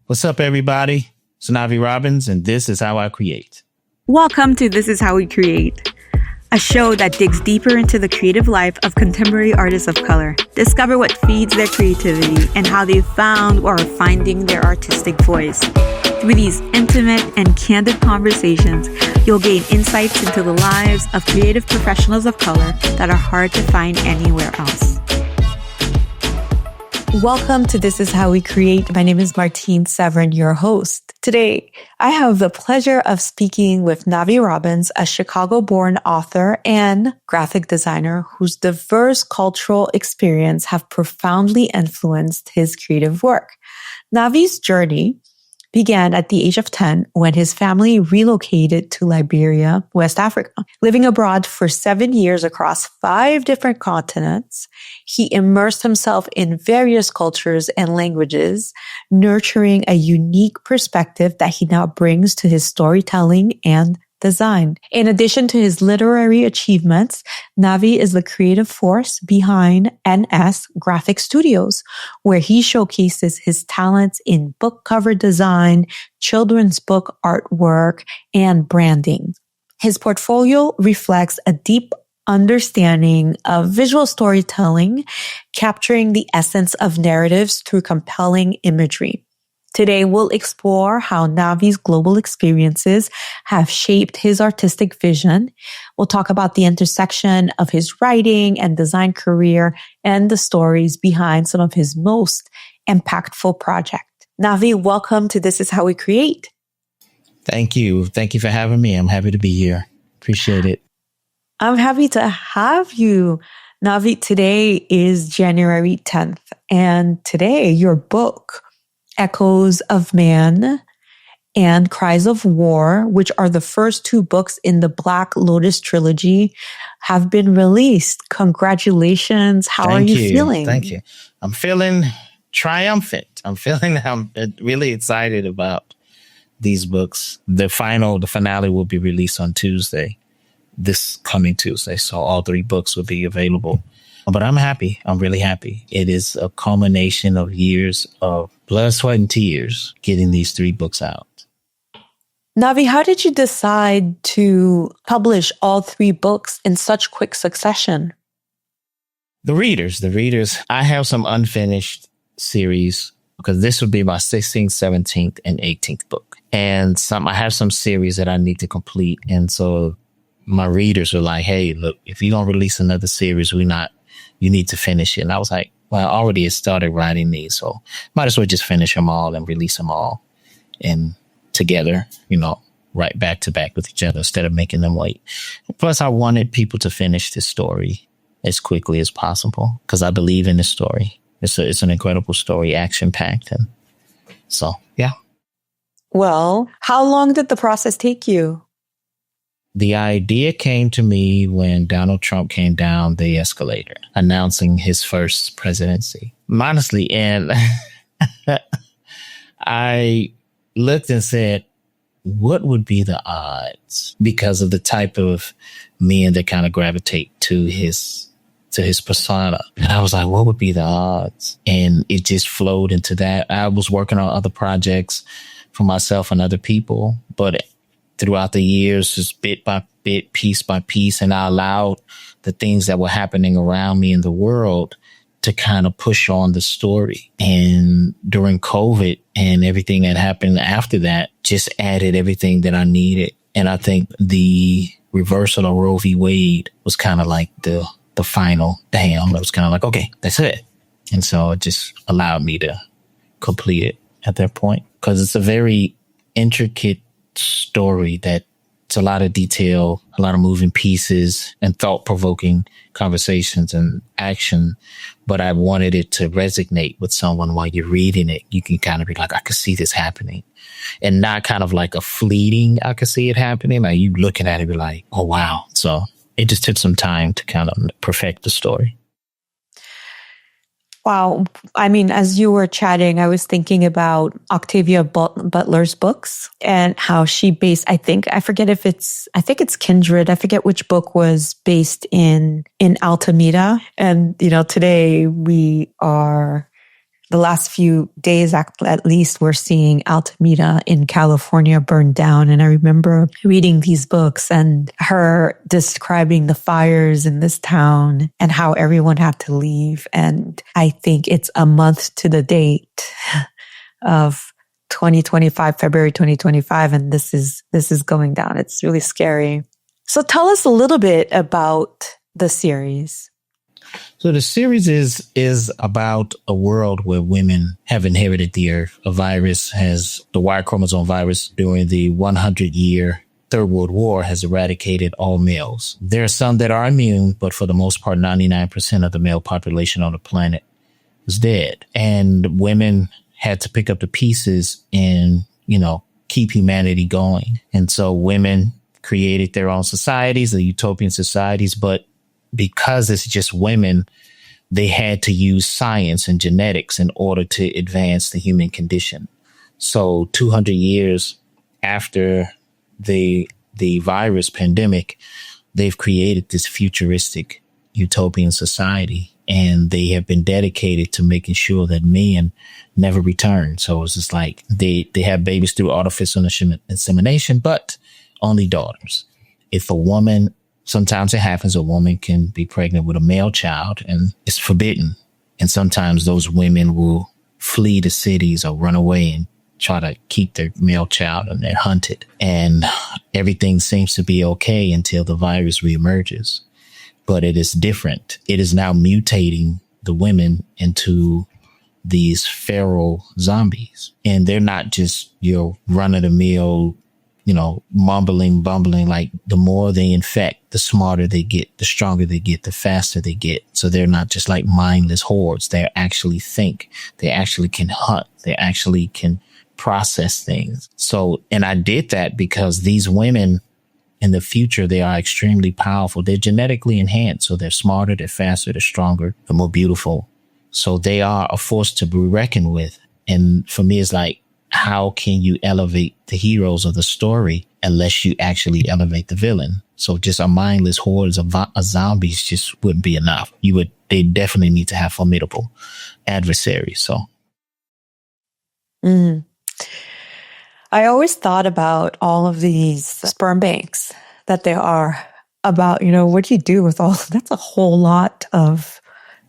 What's up, everybody? It's Navi Robins, and this is How I Create. Welcome to This Is How We Create, a show that digs deeper into the creative life of contemporary artists of color. Discover what feeds their creativity and how they found or are finding their artistic voice. Through these intimate and candid conversations, you'll gain insights into the lives of creative professionals of color that are hard to find anywhere else. Welcome to This Is How We Create. My name is Martine Severin, your host. Today, I have the pleasure of speaking with Navi Robins, a Chicago-born author and graphic designer whose diverse cultural experience have profoundly influenced his creative work. Navi's journey began at the age of 10 when his family relocated to Liberia, West Africa. Living abroad for 7 years across 5 different continents, he immersed himself in various cultures and languages, nurturing a unique perspective that he now brings to his storytelling and design. In addition to his literary achievements, Navi is the creative force behind NS Graphic Studios, where he showcases his talents in book cover design, children's book artwork, and branding. His portfolio reflects a deep understanding of visual storytelling, capturing the essence of narratives through compelling imagery. Today, we'll explore how Navi's global experiences have shaped his artistic vision. We'll talk about the intersection of his writing and design career and the stories behind some of his most impactful projects. Navi, welcome to This Is How We Create. Thank you. Thank you for having me. I'm happy to be here. Appreciate it. I'm happy to have you. Navi, today is January 10th, and today your book, Echoes of Man and Cries of War, which are the first 2 books in the Black Lotus trilogy, have been released. Congratulations. How are you feeling? Thank you. I'm feeling triumphant. I'm really excited about these books. The finale will be released on Tuesday, this coming Tuesday. So all 3 books will be available. But I'm happy. I'm really happy. It is a culmination of years of blood, sweat, and tears getting these 3 books out. Navi, how did you decide to publish all 3 books in such quick succession? The readers. I have some unfinished series because this would be my 16th, 17th, and 18th book. And I have some series that I need to complete. And so my readers are like, hey, look, if you're going to release another series, you need to finish it. And I was like, well, I already had started writing these, so might as well just finish them all and release them all and together, right back to back with each other instead of making them wait. Plus, I wanted people to finish this story as quickly as possible because I believe in this story. It's an incredible story, action-packed. And so, yeah. Well, how long did the process take you? The idea came to me when Donald Trump came down the escalator announcing his first presidency. Honestly, and I looked and said, what would be the odds? Because of the type of men that kind of gravitate to his persona. And I was like, what would be the odds? And it just flowed into that. I was working on other projects for myself and other people, but throughout the years, just bit by bit, piece by piece, and I allowed the things that were happening around me in the world to kind of push on the story. And during COVID and everything that happened after that just added everything that I needed. And I think the reversal of Roe v. Wade was kind of like the final damn. It was kind of like, okay, that's it. And so it just allowed me to complete it at that point because it's a very intricate story that it's a lot of detail, a lot of moving pieces and thought-provoking conversations and action. But I wanted it to resonate with someone while you're reading it. You can kind of be like, I could see this happening. And not kind of like a fleeting, I could see it happening. Like you looking at it, be like, oh, wow. So it just took some time to kind of perfect the story. Wow. I mean, as you were chatting, I was thinking about Octavia Butler's books and how she based, I think it's Kindred. I forget which book was based in Altamira. And, today we are the last few days, at least, we're seeing Altamira in California burn down. And I remember reading these books and her describing the fires in this town and how everyone had to leave. And I think it's a month to the date of 2025, February 2025. And this is going down. It's really scary. So tell us a little bit about the series. So the series is about a world where women have inherited the earth. A virus has the Y chromosome virus during the 100-year Third World War has eradicated all males. There are some that are immune, but for the most part, 99% of the male population on the planet is dead. And women had to pick up the pieces and, keep humanity going. And so women created their own societies, the utopian societies, but because it's just women, they had to use science and genetics in order to advance the human condition. So 200 years after the virus pandemic, they've created this futuristic utopian society, and they have been dedicated to making sure that men never return. So it's just like they have babies through artificial insemination, but only daughters. If a woman, sometimes it happens, a woman can be pregnant with a male child and it's forbidden. And sometimes those women will flee the cities or run away and try to keep their male child, and they're hunted. And everything seems to be okay until the virus reemerges. But it is different. It is now mutating the women into these feral zombies. And they're not just your run-of-the-mill, mumbling, bumbling. Like, the more they infect, the smarter they get, the stronger they get, the faster they get. So they're not just like mindless hordes. They actually think. They actually can hunt. They actually can process things. So, and I did that because these women in the future, they are extremely powerful. They're genetically enhanced. So they're smarter, they're faster, they're stronger, they're more beautiful. So they are a force to be reckoned with. And for me, it's like, how can you elevate the heroes of the story unless you actually elevate the villain? So just a mindless hordes of zombies just wouldn't be enough. They definitely need to have formidable adversaries. So. Mm. I always thought about all of these sperm banks that there are about, what do you do with all, that's a whole lot of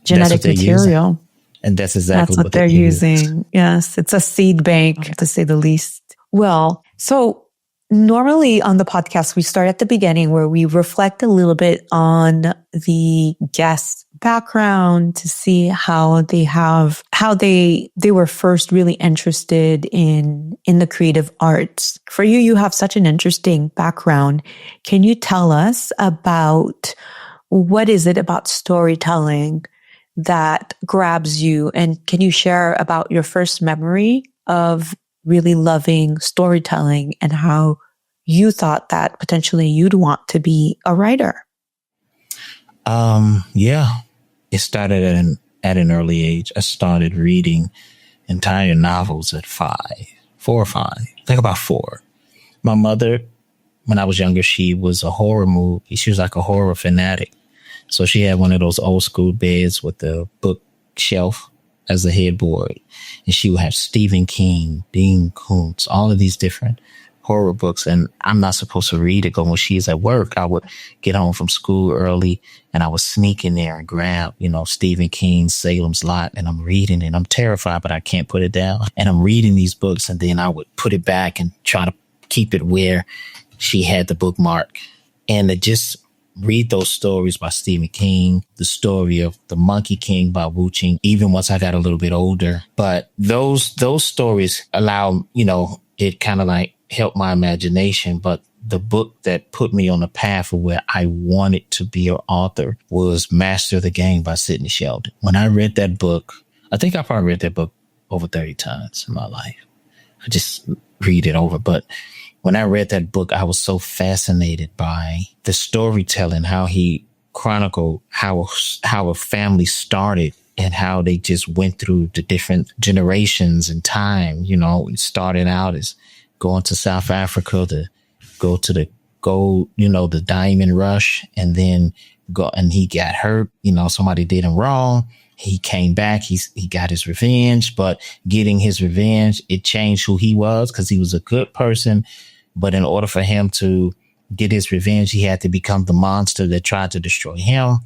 genetic material. Using. And that's exactly what they're using. Yes. It's a seed bank, to say the least. Well, so normally on the podcast, we start at the beginning where we reflect a little bit on the guest's background to see how they were first really interested in the creative arts. For you, you have such an interesting background. Can you tell us about what is it about storytelling that grabs you? And can you share about your first memory of really loving storytelling and how you thought that potentially you'd want to be a writer? Yeah. It started at an early age. I started reading entire novels at 4 or 5. I think about 4. My mother, when I was younger, she was a horror movie. She was like a horror fanatic. So she had one of those old school beds with the bookshelf as the headboard. And she would have Stephen King, Dean Koontz, all of these different horror books. And I'm not supposed to read it, but when she's at work, I would get home from school early and I would sneak in there and grab, Stephen King's Salem's Lot, and I'm reading and I'm terrified, but I can't put it down. And I'm reading these books and then I would put it back and try to keep it where she had the bookmark. And to just read those stories by Stephen King, the story of The Monkey King by Wu Ching, even once I got a little bit older. But those stories allow, it kind of like helped my imagination. But the book that put me on the path of where I wanted to be an author was Master of the Game by Sidney Sheldon. When I read that book, I think I probably read that book over 30 times in my life. I just read it over. But when I read that book, I was so fascinated by the storytelling, how he chronicled how a family started and how they just went through the different generations and time. It started out as going to South Africa to go to the gold, the diamond rush, and then and he got hurt. Somebody did him wrong. He came back. He got his revenge, but getting his revenge, it changed who he was because he was a good person. But in order for him to get his revenge, he had to become the monster that tried to destroy him.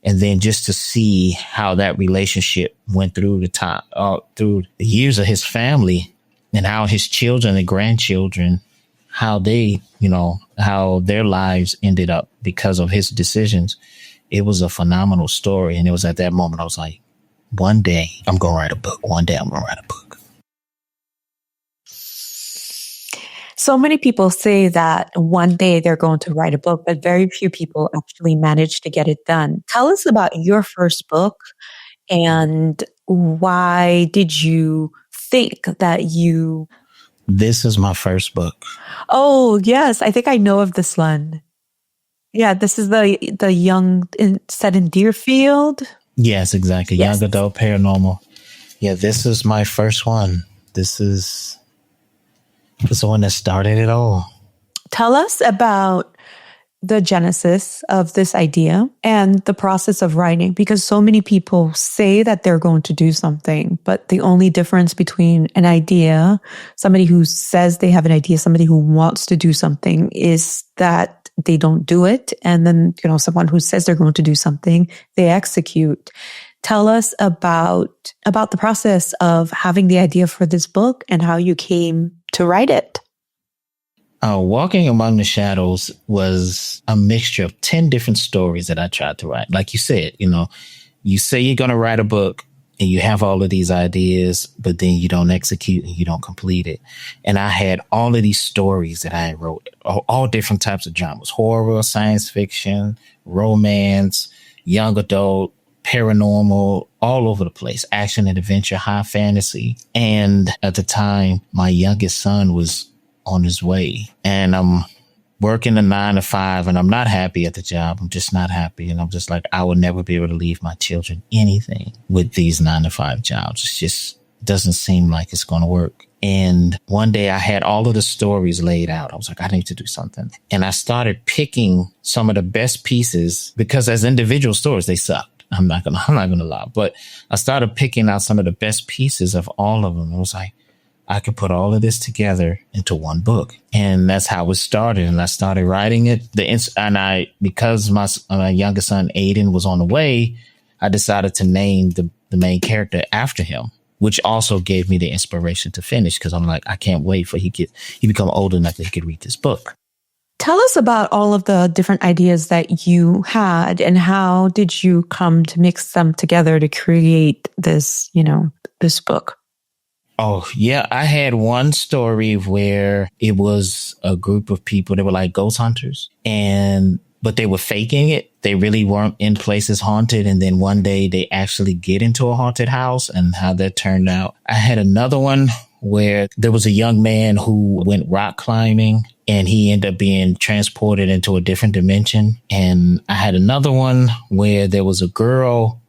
And then just to see how that relationship went through through the years of his family and how his children and grandchildren, how they, how their lives ended up because of his decisions. It was a phenomenal story. And it was at that moment I was like, one day I'm going to write a book. One day I'm going to write a book. So many people say that one day they're going to write a book, but very few people actually manage to get it done. Tell us about your first book and why did you think that you... This is my first book. Oh, yes. I think I know of this one. Yeah, this is the young set in Deerfield. Yes, exactly. Yes. Young adult paranormal. Yeah, this is my first one. This is the one that started it all. Tell us about the genesis of this idea and the process of writing, because so many people say that they're going to do something, but the only difference between an idea, somebody who says they have an idea, somebody who wants to do something, is that they don't do it. And then, someone who says they're going to do something, they execute. Tell us about the process of having the idea for this book and how you came to write it. Walking Among the Shadows was a mixture of 10 different stories that I tried to write. Like you said, you say you're going to write a book and you have all of these ideas, but then you don't execute and you don't complete it. And I had all of these stories that I wrote, all different types of genres: horror, science fiction, romance, young adult, paranormal, all over the place, action and adventure, high fantasy. And at the time, my youngest son was on his way, and I'm working a 9 to 5 and I'm not happy at the job. I'm just not happy. And I'm just like, I will never be able to leave my children anything with these 9 to 5 jobs. It just doesn't seem like it's going to work. And one day I had all of the stories laid out. I was like, I need to do something. And I started picking some of the best pieces, because as individual stories, they sucked. I'm not gonna lie, but I started picking out some of the best pieces of all of them. I was like, I could put all of this together into one book. And that's how it started. And I started writing it. Because my youngest son, Aiden, was on the way, I decided to name the main character after him, which also gave me the inspiration to finish, because I'm like, I can't wait for he become old enough that he could read this book. Tell us about all of the different ideas that you had, and how did you come to mix them together to create this, this book? Oh, yeah. I had one story where it was a group of people. They were like ghost hunters, but they were faking it. They really weren't in places haunted. And then one day they actually get into a haunted house, and how that turned out. I had another one where there was a young man who went rock climbing, and he ended up being transported into a different dimension. And I had another one where there was a girl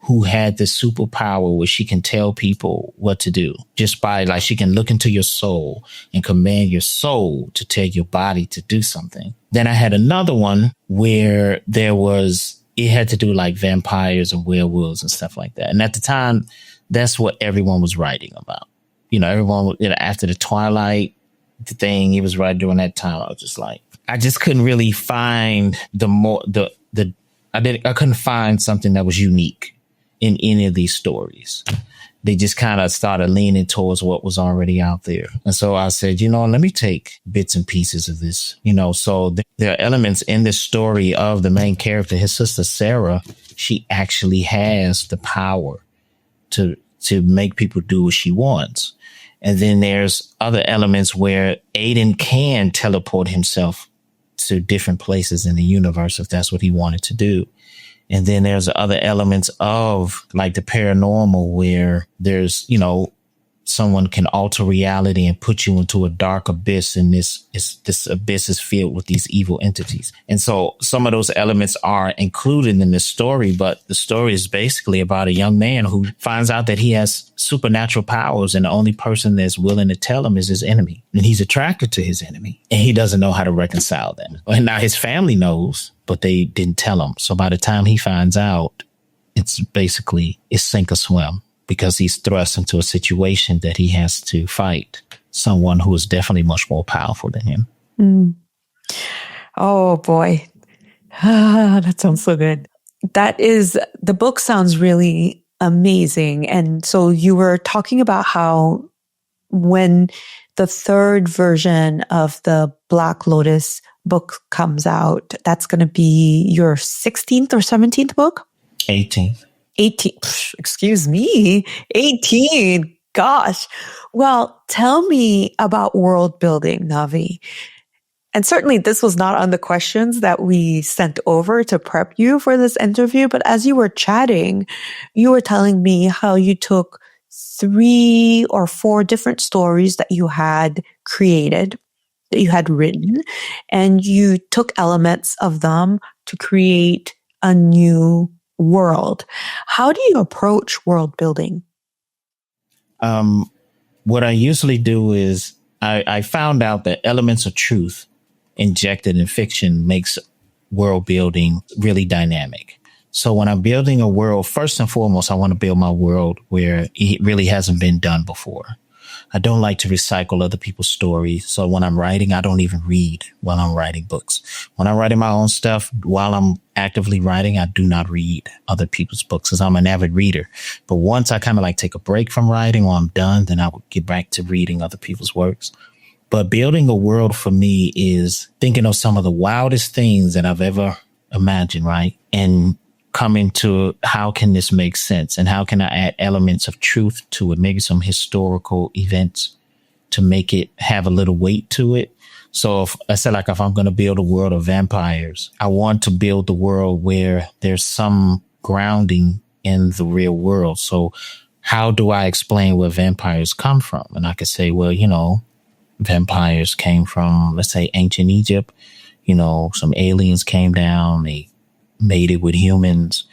who had this superpower where she can tell people what to do just by, like, she can look into your soul and command your soul to tell your body to do something. Then I had another one where it had to do like vampires and werewolves and stuff like that. And at the time, that's what everyone was writing about. Everyone, after the Twilight thing, he was right during that time. I was just like, I just couldn't really find I couldn't find something that was unique in any of these stories. They just kind of started leaning towards what was already out there. And so I said, let me take bits and pieces of this, so there are elements in this story of the main character, his sister, Sarah. She actually has the power to make people do what she wants. And then there's other elements where Aiden can teleport himself to different places in the universe if that's what he wanted to do. And then there's other elements of like the paranormal where there's, someone can alter reality and put you into a dark abyss. And this abyss is filled with these evil entities. And so some of those elements are included in this story. But the story is basically about a young man who finds out that he has supernatural powers, and the only person that's willing to tell him is his enemy. And he's attracted to his enemy, and he doesn't know how to reconcile that. And now his family knows, but they didn't tell him. So by the time he finds out, it's basically it's sink or swim because he's thrust into a situation that he has to fight someone who is definitely much more powerful than him. Mm. Oh boy. That sounds so good. The book sounds really amazing. And so you were talking about how when the third version of the Black Lotus book comes out, that's going to be your 16th or 17th book? 18th. 18th. Excuse me. 18. Gosh. Well, tell me about world building, Navi. And certainly this was not on the questions that we sent over to prep you for this interview. But as you were chatting, you were telling me how you took 3 or 4 different stories that you had created, that you had written, and you took elements of them to create a new world. How do you approach world building? What I usually do is I found out that elements of truth injected in fiction makes world building really dynamic. So when I'm building a world, first and foremost, I want to build my world where it really hasn't been done before. I don't like to recycle other people's stories. So when I'm writing, I don't even read while I'm writing books. When I'm writing my own stuff, while I'm actively writing, I do not read other people's books because I'm an avid reader. But once I kind of like take a break from writing or I'm done, then I would get back to reading other people's works. But building a world for me is thinking of some of the wildest things that I've ever imagined, right? And coming to how can this make sense and how can I add elements of truth to it, maybe some historical events to make it have a little weight to it. So if I'm going to build a world of vampires, I want to build the world where there's some grounding in the real world. So how do I explain where vampires come from? And I could say, well, vampires came from, let's say, ancient Egypt. Some aliens came down, they mated with humans,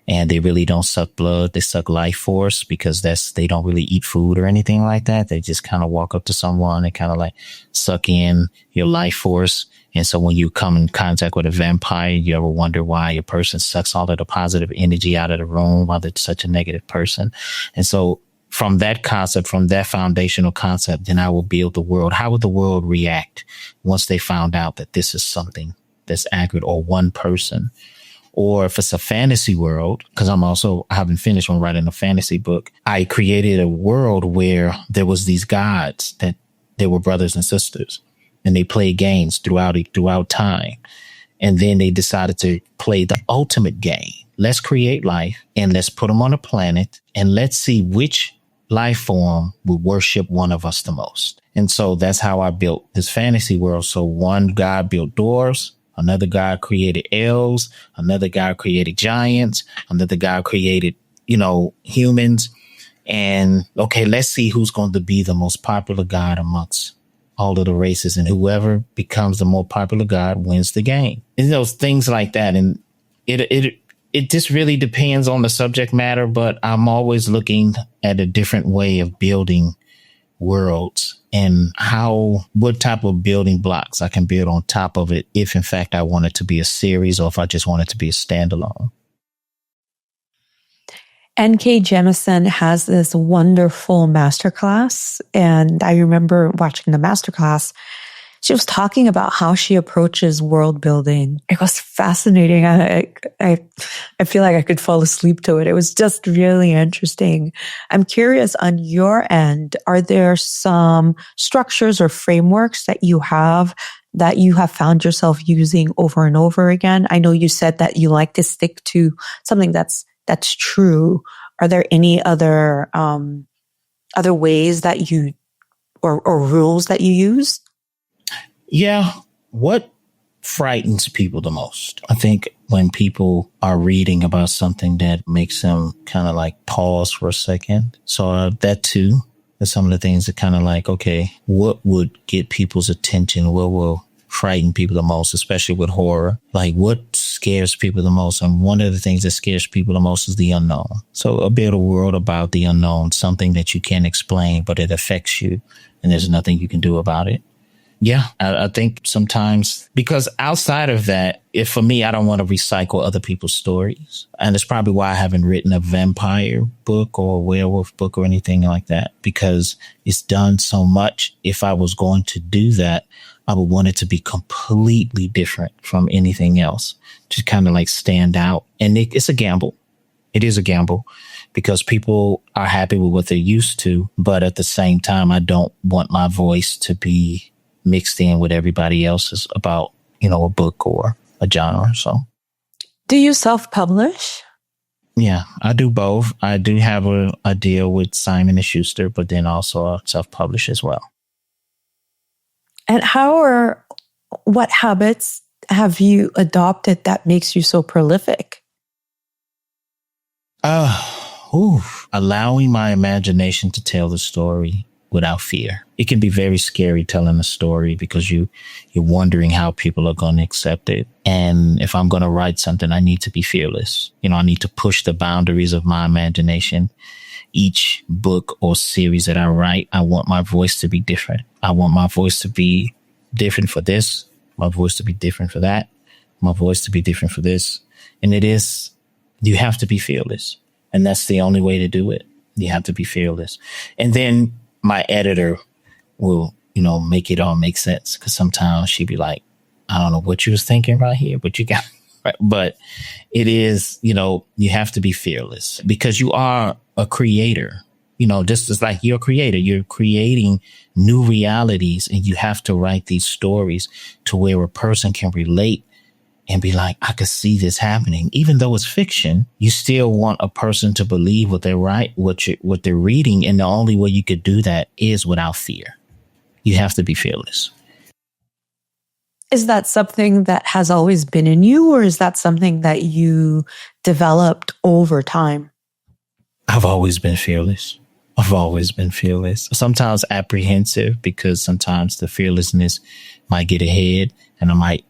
and they really don't suck blood. They suck life force because they don't really eat food or anything like that. They just kind of walk up to someone and kind of like suck in your life force. And so when you come in contact with a vampire, you ever wonder why a person sucks all of the positive energy out of the room while they're such a negative person. And so from that concept, from that foundational concept, then I will build the world. How would the world react once they found out that this is something that's accurate, or one person? Or if it's a fantasy world, because I haven't finished on writing a fantasy book, I created a world where there was these gods that they were brothers and sisters, and they played games throughout time. And then they decided to play the ultimate game. Let's create life and let's put them on a planet and let's see which life form will worship one of us the most. And so that's how I built this fantasy world. So one god built dwarves, another god created elves, another god created giants, another god created, humans. And okay, let's see who's going to be the most popular god amongst all of the races, and whoever becomes the more popular god wins the game. And those things like that. And it just really depends on the subject matter, but I'm always looking at a different way of building worlds and what type of building blocks I can build on top of it if in fact I want it to be a series or if I just want it to be a standalone. N.K. Jemisin has this wonderful masterclass, and I remember watching the masterclass. She was talking about how she approaches world building. It was fascinating. I feel like I could fall asleep to it. It was just really interesting. I'm curious, on your end, are there some structures or frameworks that you have found yourself using over and over again? I know you said that you like to stick to something that's true. Are there any other ways that you or rules that you use? Yeah. What frightens people the most? I think when people are reading about something that makes them kind of like pause for a second. So that too is some of the things that kind of like, okay, what would get people's attention? What will frighten people the most, especially with horror? Like what scares people the most? And one of the things that scares people the most is the unknown. So a bit of a world about the unknown, something that you can't explain, but it affects you and there's nothing you can do about it. Yeah, I think sometimes because outside of that, if for me, I don't want to recycle other people's stories. And it's probably why I haven't written a vampire book or a werewolf book or anything like that, because it's done so much. If I was going to do that, I would want it to be completely different from anything else to kind of like stand out. And it's a gamble. It is a gamble because people are happy with what they're used to. But at the same time, I don't want my voice to be mixed in with everybody else's about, a book or a genre. So, do you self-publish? Yeah, I do both. I do have a deal with Simon & Schuster, but then also self-publish as well. And what habits have you adopted that makes you so prolific? Allowing my imagination to tell the story without fear. It can be very scary telling a story because you're wondering how people are going to accept it. And if I'm going to write something, I need to be fearless. I need to push the boundaries of my imagination. Each book or series that I write, I want my voice to be different. I want my voice to be different for this, my voice to be different for that, my voice to be different for this. And you have to be fearless. And that's the only way to do it. You have to be fearless. And then my editor will, make it all make sense. Because sometimes she'd be like, I don't know what you was thinking right here, but you got right. But it is, you have to be fearless because you are a creator. Just as like you're a creator, you're creating new realities and you have to write these stories to where a person can relate and be like, I could see this happening. Even though it's fiction, you still want a person to believe what they write, what they're reading. And the only way you could do that is without fear. You have to be fearless. Is that something that has always been in you, or is that something that you developed over time? I've always been fearless. Sometimes apprehensive because sometimes the fearlessness might get ahead and I might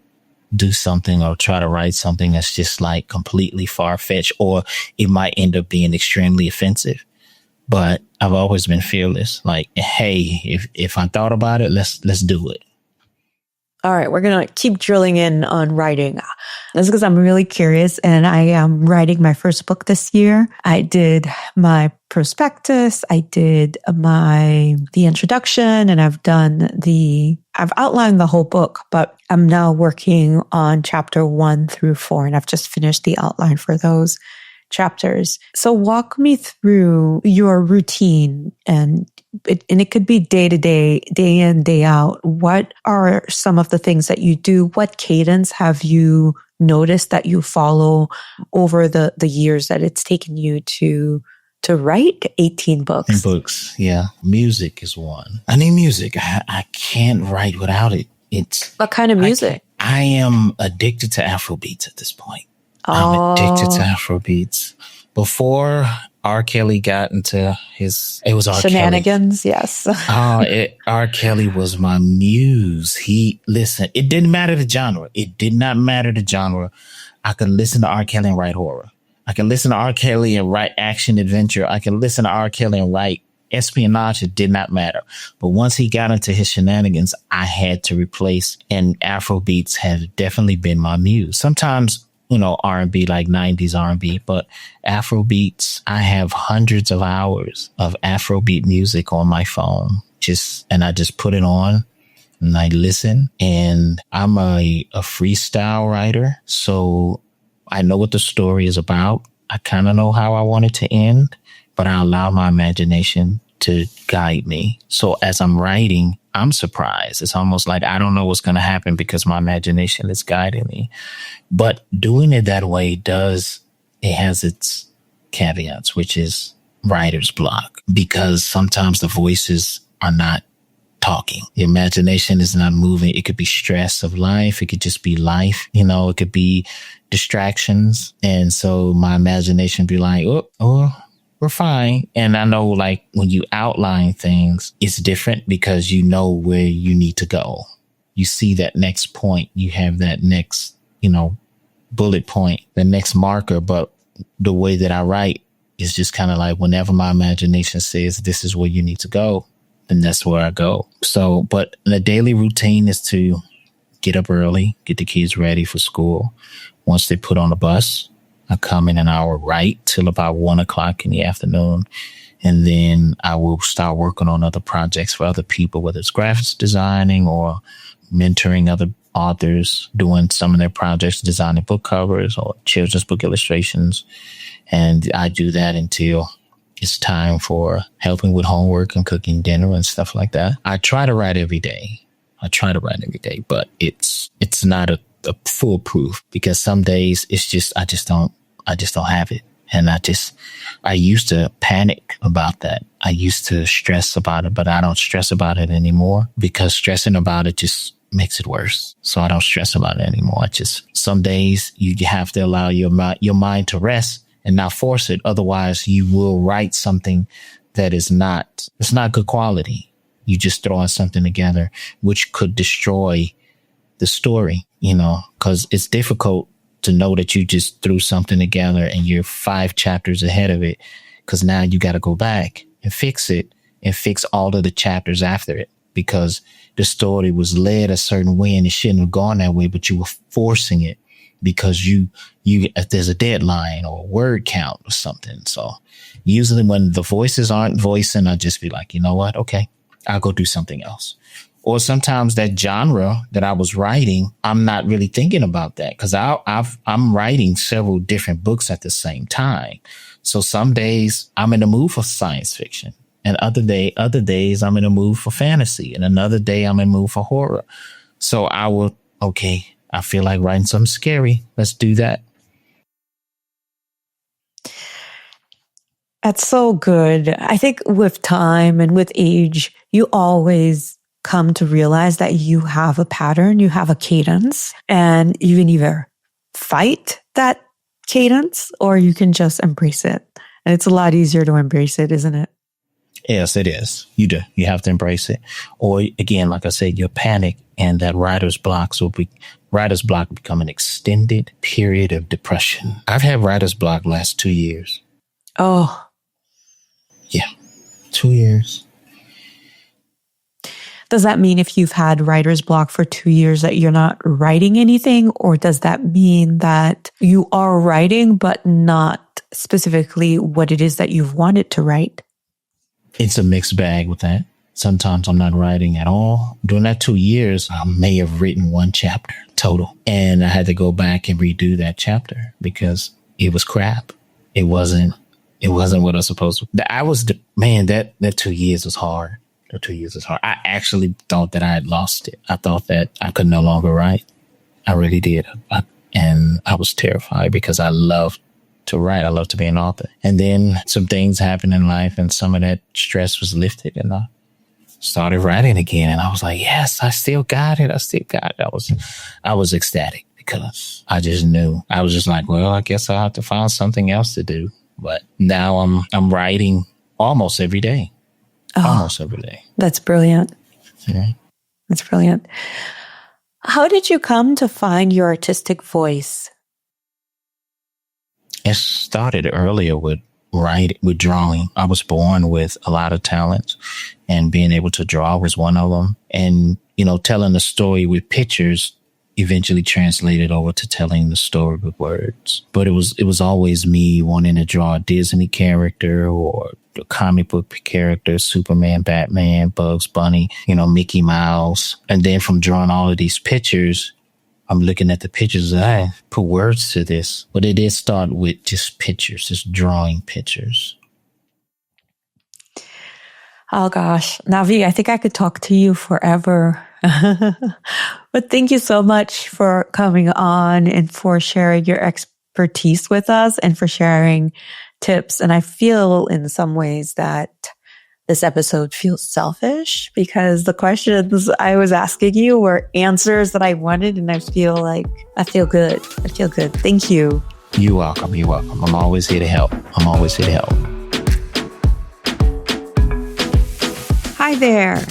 do something or try to write something that's just like completely far-fetched, or it might end up being extremely offensive. But I've always been fearless. Like, hey, if I thought about it, let's do it. All right, we're going to keep drilling in on writing. That's because I'm really curious, and I am writing my first book this year. I did my prospectus, I did the introduction, and I've outlined the whole book, but I'm now working on chapter 1 through 4, and I've just finished the outline for those chapters. So walk me through your routine, and it could be day to day, day in, day out. What are some of the things that you do? What cadence have you noticed that you follow over the years that it's taken you to write 18 books? 18 books, yeah. Music is one. I need music. I can't write without it. What kind of music? I am addicted to Afrobeats at this point. I'm addicted to Afrobeats. Before R. Kelly got into it was R. Shenanigans, Kelly. Yes. R. Kelly was my muse. It didn't matter the genre. It did not matter the genre. I could listen to R. Kelly and write horror. I can listen to R. Kelly and write action adventure. I can listen to R. Kelly and write espionage. It did not matter. But once he got into his shenanigans, I had to replace, and Afrobeats have definitely been my muse. Sometimes, R&B, like 90s R&B, but Afrobeats, I have hundreds of hours of Afrobeat music on my phone. And I just put it on and I listen. And I'm a freestyle writer. So I know what the story is about. I kind of know how I want it to end, but I allow my imagination to guide me. So as I'm writing, I'm surprised. It's almost like I don't know what's going to happen because my imagination is guiding me. But doing it that way it has its caveats, which is writer's block, because sometimes the voices are not talking. The imagination is not moving. It could be stress of life. It could just be life. It could be distractions. And so my imagination be like, oh, we're fine. And I know, like, when you outline things, it's different because you know where you need to go. You see that next point. You have that next, bullet point, the next marker. But the way that I write is just kind of like whenever my imagination says this is where you need to go, then that's where I go. So, but the daily routine is to get up early, get the kids ready for school. Once they put on the bus, I come in an hour right till about 1:00 in the afternoon. And then I will start working on other projects for other people, whether it's graphics designing or mentoring other authors, doing some of their projects, designing book covers or children's book illustrations. And I do that until it's time for helping with homework and cooking dinner and stuff like that. I try to write every day. But it's not a foolproof, because some days it's just, I just don't have it. And I used to panic about that. I used to stress about it, but I don't stress about it anymore, because stressing about it just makes it worse. So I don't stress about it anymore. Some days you have to allow your mind to rest and not force it. Otherwise you will write something that it's not good quality. You just throwing something together, which could destroy the story, because it's difficult to know that you just threw something together and you're 5 chapters ahead of it, because now you got to go back and fix it and fix all of the chapters after it, because the story was led a certain way and it shouldn't have gone that way, but you were forcing it because if there's a deadline or a word count or something. So usually when the voices aren't voicing, I just be like, you know what? Okay, I'll go do something else. Or sometimes that genre that I was writing, I'm not really thinking about that, because I'm writing several different books at the same time. So some days I'm in the mood for science fiction, and other days I'm in the mood for fantasy, and another day I'm in the mood for horror. So I feel like writing something scary. Let's do that. That's so good. I think with time and with age, you always come to realize that you have a pattern, you have a cadence, and you can either fight that cadence or you can just embrace it. And it's a lot easier to embrace it, isn't it? Yes, it is. You do. You have to embrace it. Or again, like I said, you panic, and that writer's block become an extended period of depression. I've had writer's block last 2 years. Oh. Yeah. 2 years. Does that mean if you've had writer's block for 2 years that you're not writing anything? Or does that mean that you are writing, but not specifically what it is that you've wanted to write? It's a mixed bag with that. Sometimes I'm not writing at all. During that 2 years, I may have written 1 chapter total. And I had to go back and redo that chapter because it was crap. It wasn't what I was supposed to. That 2 years was hard. The 2 years was hard. I actually thought that I had lost it. I thought that I could no longer write. I really did. And I was terrified because I love to write. I love to be an author. And then some things happened in life and some of that stress was lifted and I started writing again. And I was like, yes, I still got it. I was ecstatic because I just knew. I was just like, well, I guess I'll have to find something else to do. But now I'm writing almost every day. Almost every day. That's brilliant. Yeah. That's brilliant. How did you come to find your artistic voice? It started earlier with drawing. I was born with a lot of talents, and being able to draw was one of them. And, telling the story with pictures eventually translated over to telling the story with words. But it was always me wanting to draw a Disney character or a comic book character, Superman, Batman, Bugs Bunny, Mickey Mouse. And then from drawing all of these pictures, I'm looking at the pictures. I put words to this, but it did start with just pictures, just drawing pictures. Oh gosh, Navi, I think I could talk to you forever. But thank you so much for coming on and for sharing your expertise with us and for sharing tips. And I feel in some ways that this episode feels selfish because the questions I was asking you were answers that I wanted, and I feel good. I feel good. Thank you. You're welcome. I'm always here to help. Hi there.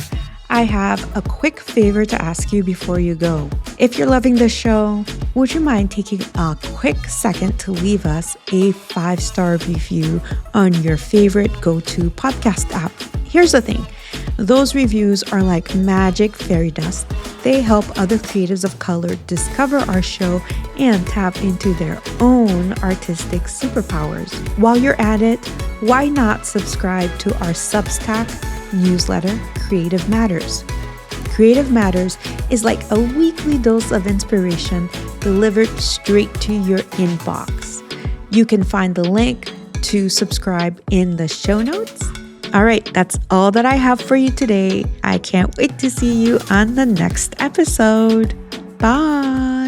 I have a quick favor to ask you before you go. If you're loving this show, would you mind taking a quick second to leave us a 5-star review on your favorite go-to podcast app? Here's the thing. Those reviews are like magic fairy dust. They help other creatives of color discover our show and tap into their own artistic superpowers. While you're at it, why not subscribe to our Substack newsletter, Creative Matters? Creative Matters is like a weekly dose of inspiration delivered straight to your inbox. You can find the link to subscribe in the show notes. All right, that's all that I have for you today. I can't wait to see you on the next episode. Bye.